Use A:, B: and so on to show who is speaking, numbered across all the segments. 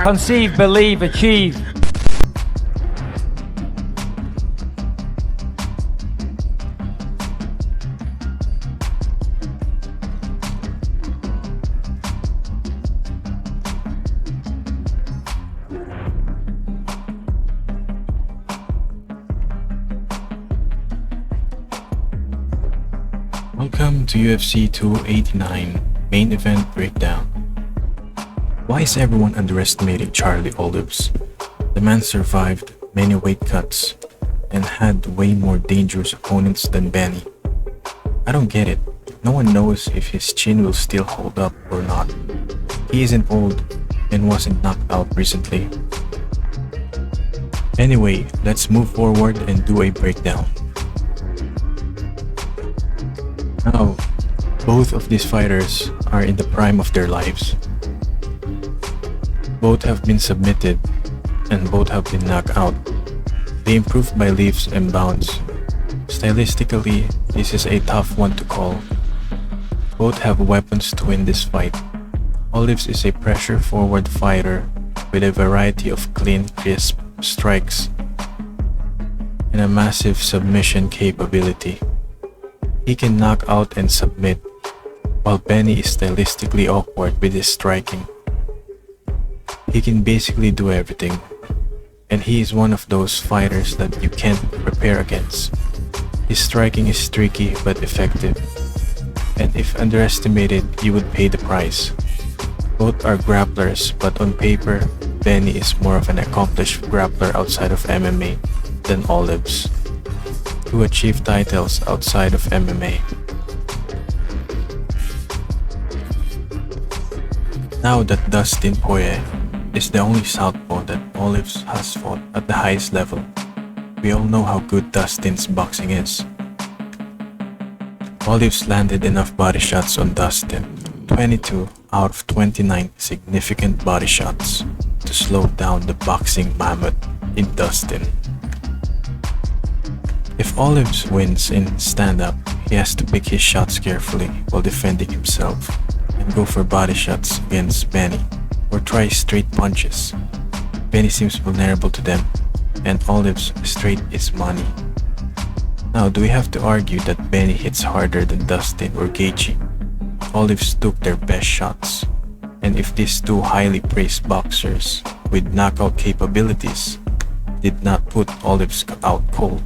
A: Conceive, believe, achieve.
B: Welcome to UFC 289 Main Event Breakdown. Why is everyone underestimating Charlie Olives? The man survived many weight cuts and had way more dangerous opponents than Benny. I don't get it. No one knows if his chin will still hold up or not. He isn't old and wasn't knocked out recently. Anyway, let's move forward and do a breakdown. Now, both of these fighters are in the prime of their lives. Both have been submitted and both have been knocked out. They improved by leaps and bounds. Stylistically, this is a tough one to call. Both have weapons to win this fight. Olives is a pressure-forward fighter with a variety of clean, crisp strikes and a massive submission capability. He can knock out and submit, while Benny is stylistically awkward with his striking. He can basically do everything, and he is one of those fighters that you can't prepare against. His striking is tricky but effective, and if underestimated, you would pay the price. Both are grapplers, but on paper, Benny is more of an accomplished grappler outside of MMA than Olives, who achieve titles outside of MMA. Now that Dustin Poirier is the only southpaw that Olives has fought at the highest level, we all know how good Dustin's boxing is. Olives landed enough body shots on Dustin, 22 out of 29 significant body shots, to slow down the boxing mammoth in Dustin. If Olives wins in stand-up, he has to pick his shots carefully while defending himself and go for body shots against Benny or try straight punches. Benny seems vulnerable to them, and Olives straight is money. Now, do we have to argue that Benny hits harder than Dustin or Gaethje? Olives took their best shots, and if these two highly praised boxers with knockout capabilities did not put Olives out cold,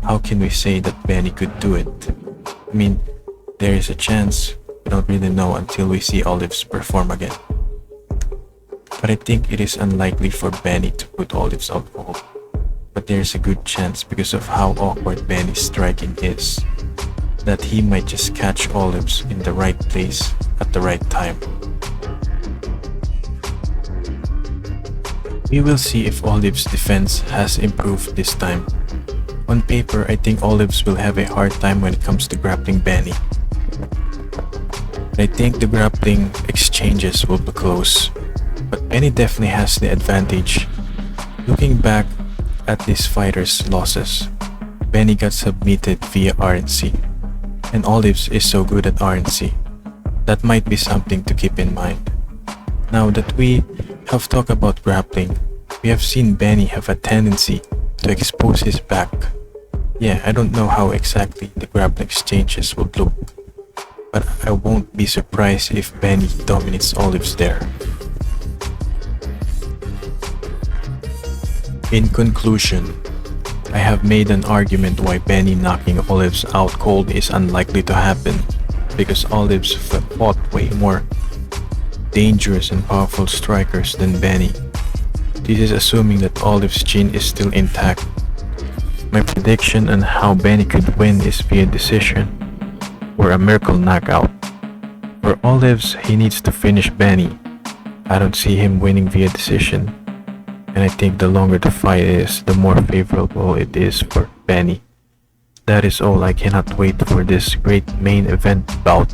B: how can we say that Benny could do it? I mean, there is a chance, we don't really know until we see Olives perform again. But I think it is unlikely for Benny to put Olives out cold. But there is a good chance, because of how awkward Benny's striking is, that he might just catch Olives in the right place at the right time. We will see if Olives' defense has improved this time. On paper, I think Olives will have a hard time when it comes to grappling Benny. I think the grappling exchanges will be close, but Benny definitely has the advantage. Looking back at these fighters' losses, Benny got submitted via RNC, and Olives is so good at RNC. That might be something to keep in mind. Now that we have talked about grappling, we have seen Benny have a tendency to expose his back. Yeah, I don't know how exactly the grappling exchanges would look, but I won't be surprised if Benny dominates Olives there. In conclusion, I have made an argument why Benny knocking Olives out cold is unlikely to happen, because Olives fought way more dangerous and powerful strikers than Benny. This is assuming that Olives' chin is still intact. My prediction on how Benny could win is via decision or a miracle knockout. For Olives, he needs to finish Benny. I don't see him winning via decision, and I think the longer the fight is, the more favorable it is for Benny. That is all. I cannot wait for this great main event bout.